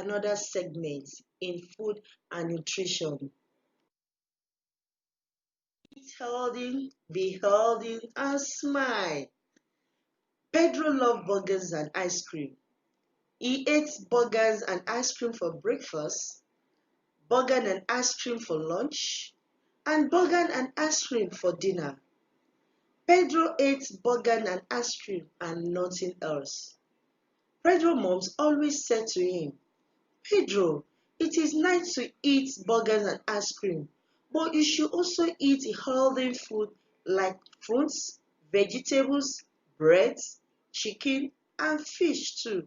another segment in food and nutrition. Eat healthy, be healthy, and smile. Pedro loved burgers and ice cream. He ate burgers and ice cream for breakfast, burger and ice cream for lunch, and burger and ice cream for dinner. Pedro ate burger and ice cream and nothing else. Pedro's mom always said to him, Pedro, it is nice to eat burgers and ice cream, but you should also eat healthy food like fruits, vegetables, bread, chicken, and fish too.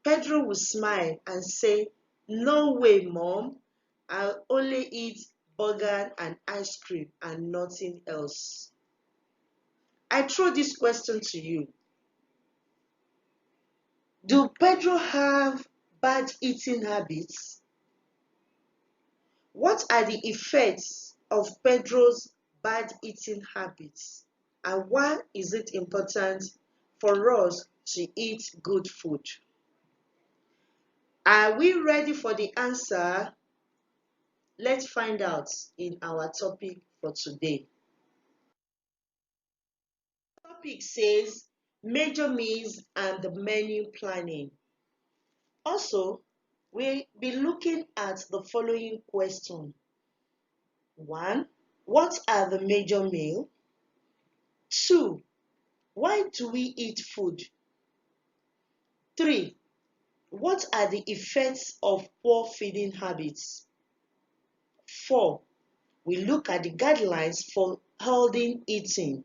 Pedro would smile and say, no way, Mom. I'll only eat burger and ice cream and nothing else. I throw this question to you. Do Pedro have bad eating habits? What are the effects of Pedro's bad eating habits? And why is it important for us to eat good food? Are we ready for the answer? Let's find out in our topic for today. The topic says major meals and the menu planning. Also, we'll be looking at the following question. 1. What are the major meals? 2. Why do we eat food? 3. What are the effects of poor feeding habits? 4. We look at the guidelines for healthy eating.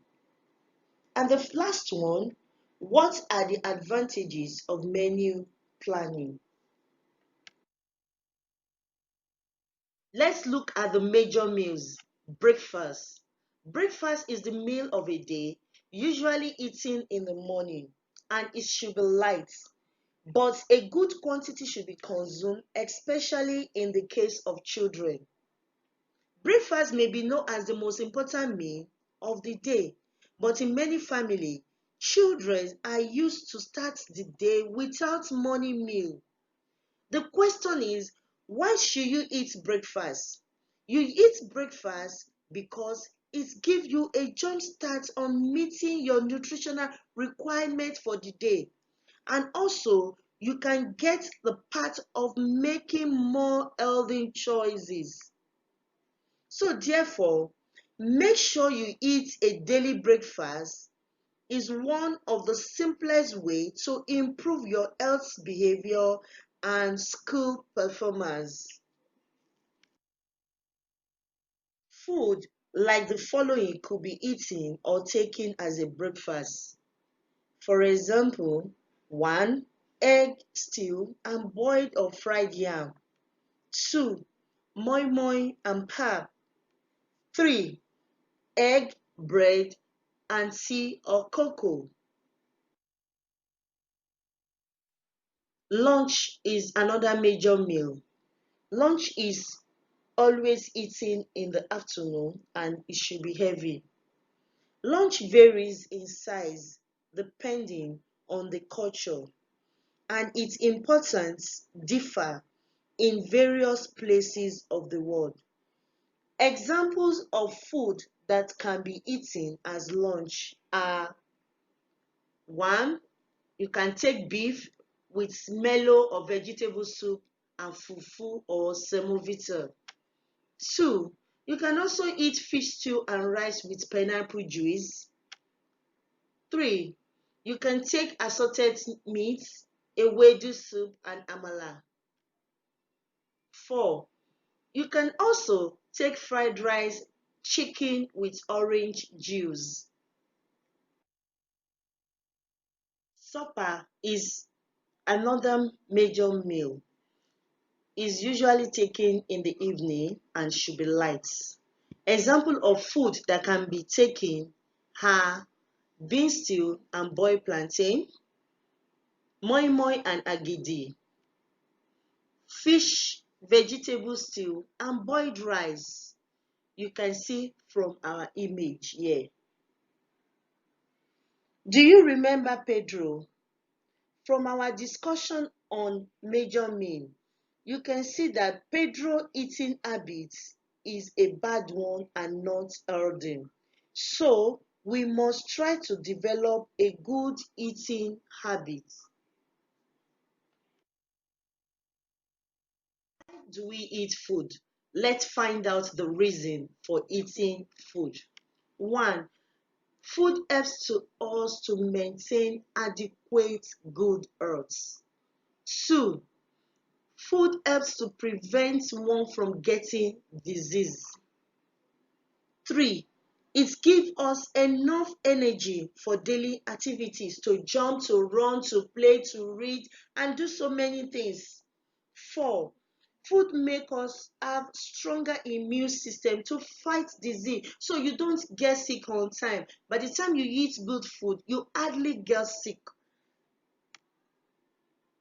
And the last one, what are the advantages of menu planning? Let's look at the major meals. Breakfast. Breakfast is the meal of a day, usually eaten in the morning, and it should be light. But a good quantity should be consumed, especially in the case of children. Breakfast may be known as the most important meal of the day, but in many families, children are used to start the day without morning meal. The question is, why should you eat breakfast? You eat breakfast because it gives you a jump start on meeting your nutritional requirement for the day. And also, you can get the part of making more healthy choices. So therefore, make sure you eat a daily breakfast is one of the simplest way to improve your health behavior and school performance. Food like the following could be eaten or taken as a breakfast. For example, 1. Egg stew and boiled or fried yam. 2. Moi moi and pap. 3. Egg, bread, and tea or cocoa. Lunch is another major meal. Lunch is always eaten in the afternoon and it should be heavy. Lunch varies in size depending on the culture, and its importance differ in various places of the world. Examples of food that can be eaten as lunch are: 1. You can take beef with mellow or vegetable soup and fufu or semovita. 2. You can also eat fish stew and rice with pineapple juice. 3. You can take assorted meats, ewedu soup and amala. 4. You can also take fried rice, chicken with orange juice. Supper is another major meal. Is usually taken in the evening and should be light. Example of food that can be taken are bean stew and boiled plantain, moi moi and agidi, fish, vegetable stew and boiled rice. You can see from our image here. Do you remember Pedro? From our discussion on major meal, you can see that Pedro eating habits is a bad one and not healthy. So we must try to develop a good eating habit. Why do we eat food? Let's find out the reason for eating food. One, food helps to us to maintain adequate good health. Two, food helps to prevent one from getting disease. Three, it gives us enough energy for daily activities to jump, to run, to play, to read, and do so many things. Four, food makes us have stronger immune system to fight disease, so you don't get sick on time. By the time you eat good food, you hardly get sick.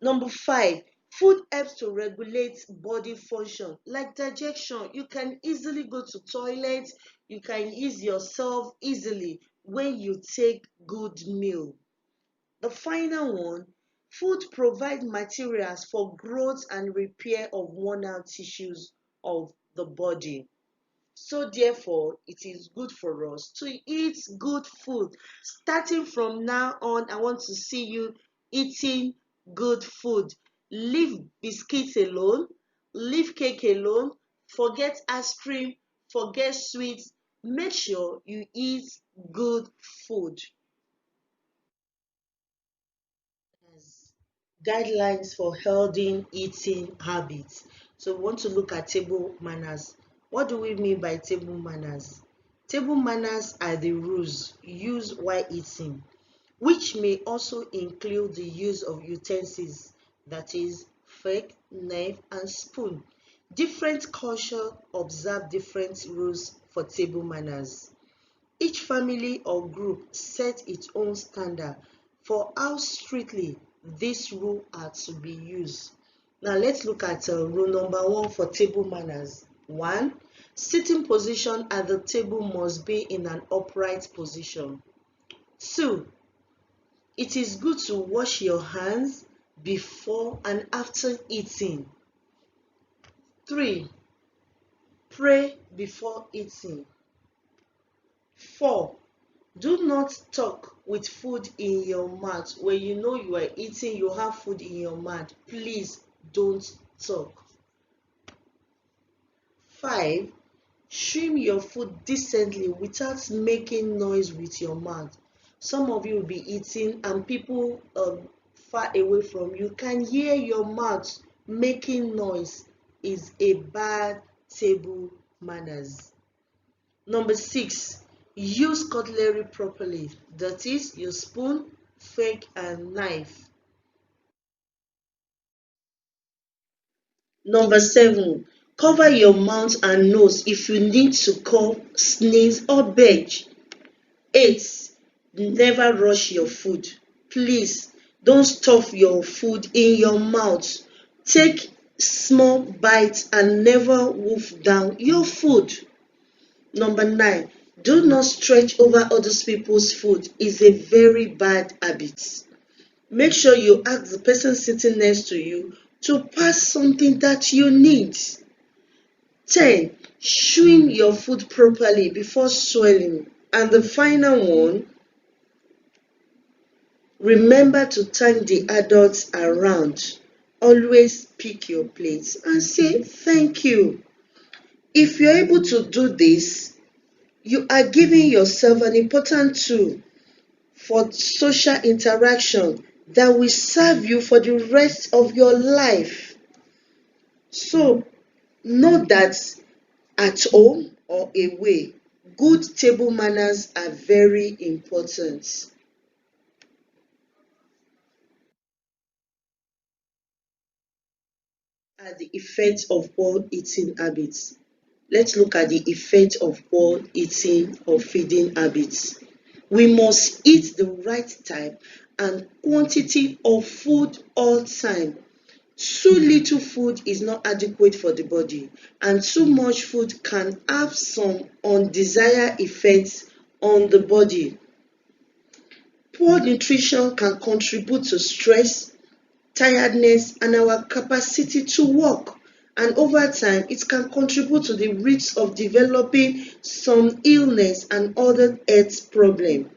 Number five, food helps to regulate body function like digestion. You can easily go to toilet, you can ease yourself easily when you take good meal. The final one, food provides materials for growth and repair of worn out tissues of the body. So therefore, it is good for us to eat good food. Starting from now on, I want to see you eating good food. Leave biscuits alone, leave cake alone, forget ice cream, forget sweets. Make sure you eat good food. As guidelines for healthy eating habits. So we want to look at table manners. What do we mean by table manners? Table manners are the rules used while eating, which may also include the use of utensils, that is, fork, knife, and spoon. Different cultures observe different rules for table manners. Each family or group sets its own standard for how strictly these rules are to be used. Now let's look at rule number one for table manners. One, sitting position at the table must be in an upright position. Two, it is good to wash your hands before and after eating. Three, pray before eating. Four, do not talk with food in your mouth. When you know you are eating, you have food in your mouth. Please don't talk. 5. Trim your food decently without making noise with your mouth. Some of you will be eating and people far away from you can hear your mouth making noise. Is a bad table manners. Number 6, use cutlery properly. That is your spoon, fork, and knife. Number 7, cover your mouth and nose if you need to cough, sneeze, or beg. 8, never rush your food. Please don't stuff your food in your mouth. Take small bites and never wolf down your food. Number 9, do not stretch over other people's food. It's a very bad habit. Make sure you ask the person sitting next to you to pass something that you need. 10, chewing your food properly before swallowing. And the final one, remember to thank the adults around. Always pick your plates and say thank you. If you're able to do this, you are giving yourself an important tool for social interaction that will serve you for the rest of your life. So, know that at home or away, good table manners are very important. At the effect of poor eating habits. Let's look at the effect of poor eating or feeding habits. We must eat the right type and quantity of food all time. Too little food is not adequate for the body, and too much food can have some undesired effects on the body. Poor nutrition can contribute to stress, tiredness, and our capacity to work. And over time, it can contribute to the risk of developing some illness and other health problems.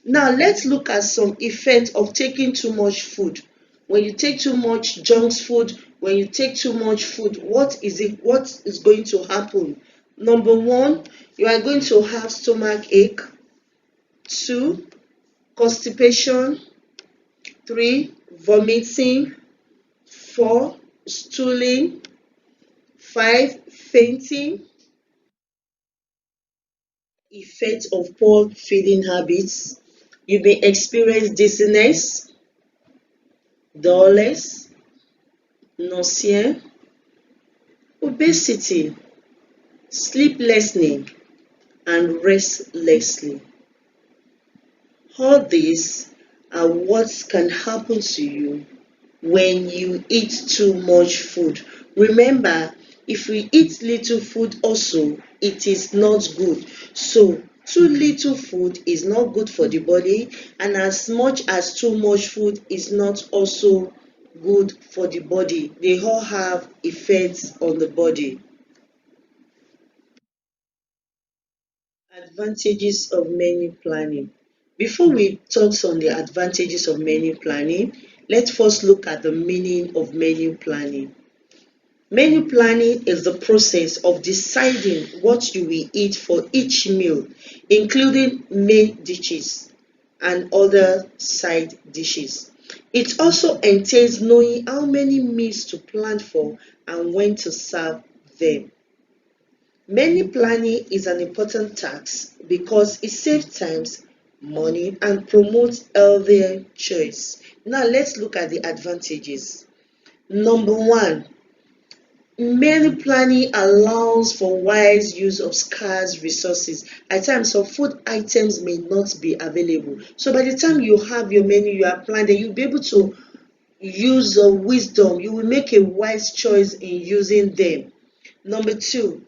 Now, let's look at some effects of taking too much food. When you take too much junk food, when you take too much food, what is going to happen? Number one, you are going to have stomach ache. Two, constipation. Three, vomiting. Four, stooling. Five, fainting. Effect of poor feeding habits. You may experience dizziness, dullness, nausea, obesity, sleeplessness, and restlessly. All these are what can happen to you when you eat too much food. Remember, if we eat little food also, it is not good. So, too little food is not good for the body, and as much as too much food is not also good for the body. They all have effects on the body. Advantages of menu planning. Before we talk on the advantages of menu planning, let's first look at the meaning of menu planning. Menu planning is the process of deciding what you will eat for each meal, including main dishes and other side dishes. It also entails knowing how many meals to plan for and when to serve them. Menu planning is an important task because it saves time, money, and promotes healthier choice. Now let's look at the advantages. Number one, menu planning allows for wise use of scarce resources. At times, some food items may not be available. So by the time you have your menu, you are planning, you'll be able to use wisdom. You will make a wise choice in using them. Number two,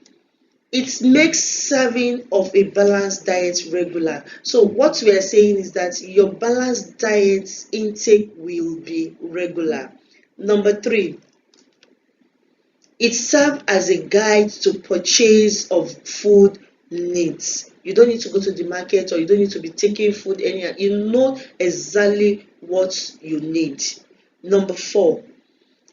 it makes serving of a balanced diet regular. So what we are saying is that your balanced diet intake will be regular. Number three, it serves as a guide to purchase of food needs. You don't need to go to the market, or you don't need to be taking food anyhow. You know exactly what you need. Number four,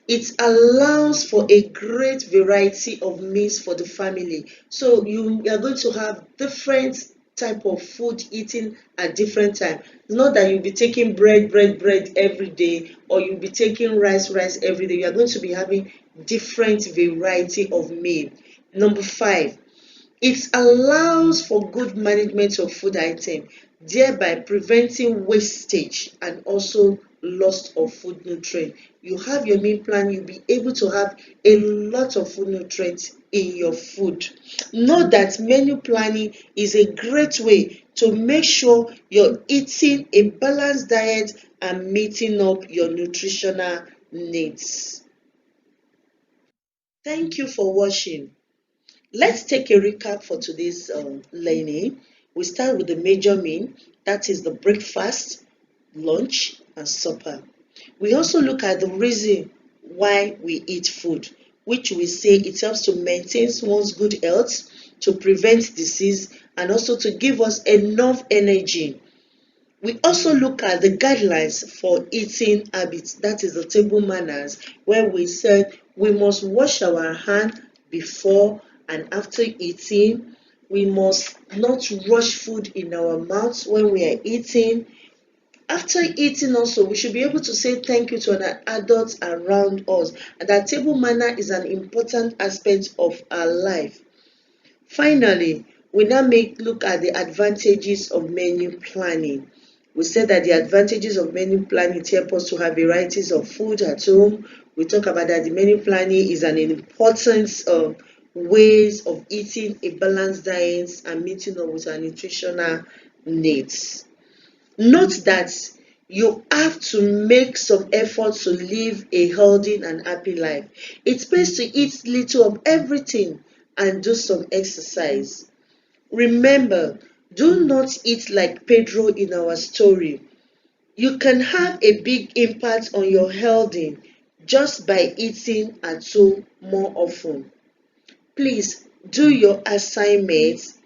it allows for a great variety of meals for the family. So you are going to have different type of food eating at different time. It's not that you'll be taking bread every day, or you'll be taking rice every day. You are going to be having different variety of meal. Number five, it allows for good management of food item, thereby preventing wastage and also loss of food nutrient. You have your meal plan, you'll be able to have a lot of food nutrients in your food. Know that menu planning is a great way to make sure you're eating a balanced diet and meeting up your nutritional needs. Thank you for watching. Let's take a recap for today's learning. We start with the major meal, that is the breakfast, lunch, and supper. We also look at the reason why we eat food, which we say it helps to maintain one's good health, to prevent disease, and also to give us enough energy. We also look at the guidelines for eating habits, that is the table manners, where we said we must wash our hand before and after eating. We must not rush food in our mouths when we are eating. After eating also, we should be able to say thank you to an adult around us. And that table manner is an important aspect of our life. Finally, we now look at the advantages of menu planning. We said that the advantages of menu planning help us to have varieties of food at home. We talk about that the menu planning is an important ways of eating a balanced diet and meeting up with our nutritional needs. Note that you have to make some effort to live a healthy and happy life. It pays to eat little of everything and do some exercise. Remember, do not eat like Pedro in our story. You can have a big impact on your health just by eating at home more often. Please do your assignments.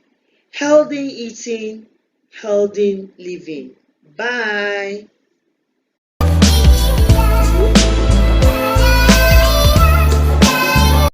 Healthy eating, healthy living. Bye.